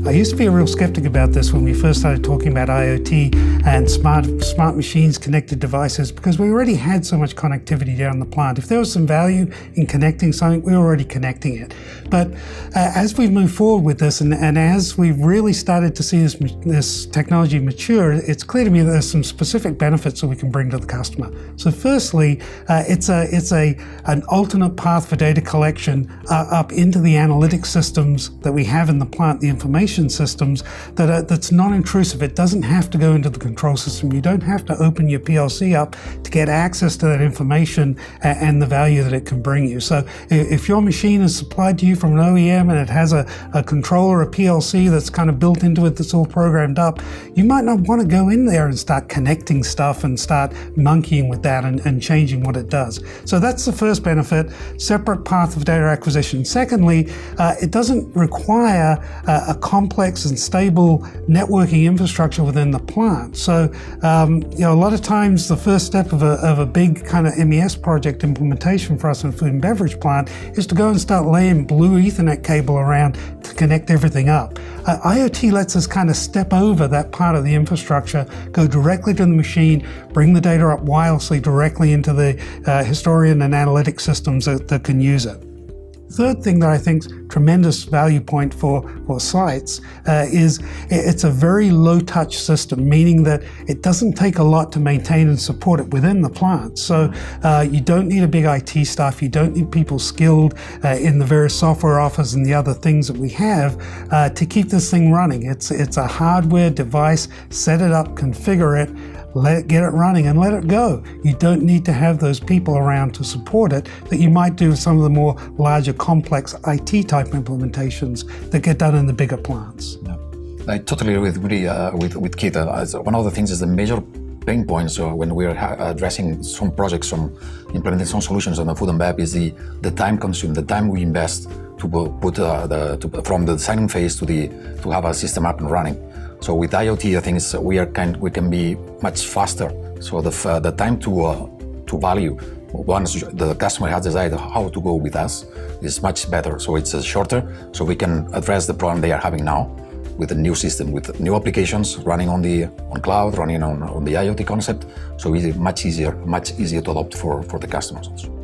I used to be a real skeptic about this when we first started talking about IoT and smart machines, connected devices, because we already had so much connectivity down the plant. If there was some value in connecting something, we were already connecting it. But as we move forward with this, and as we've really started to see this technology mature, it's clear to me that there's some specific benefits that we can bring to the customer. So firstly, it's an alternate path for data collection up into the analytics systems that we have in the plant, the information systems, that's non-intrusive. It doesn't have to go into the control system. You don't have to open your PLC up to get access to that information and the value that it can bring you. So if your machine is supplied to you from an OEM and it has a controller, a PLC that's kind of built into it, that's all programmed up, you might not want to go in there and start connecting stuff and start monkeying with that and changing what it does. So that's the first benefit, separate path of data acquisition. Secondly, it doesn't require a complex and stable networking infrastructure within the plant. So, a lot of times the first step of a big kind of MES project implementation for us in a food and beverage plant is to go and start laying blue Ethernet cable around to connect everything up. IoT lets us kind of step over that part of the infrastructure, go directly to the machine, bring the data up wirelessly directly into the historian and analytic systems that can use it. Third thing that I think is a tremendous value point for sites is it's a very low-touch system, meaning that it doesn't take a lot to maintain and support it within the plant. So you don't need a big IT staff, you don't need people skilled in the various software offers and the other things that we have to keep this thing running. It's a hardware device, set it up, configure it, get it running and let it go. You don't need to have those people around to support it that you might do with some of the more larger complex IT type implementations that get done in the bigger plants. Yeah. I totally agree with Keith. One of the things is the major pain points when we are addressing some projects, implementing some solutions on the food and bev is the time consumed, the time we invest to put from the designing phase to have a system up and running. So with IoT, I think we can be much faster. So the time to value, once the customer has decided how to go with us, is much better. So it's shorter, so we can address the problem they are having now with a new system, with new applications running on cloud, running on the IoT concept. So it's much easier to adopt for the customers also.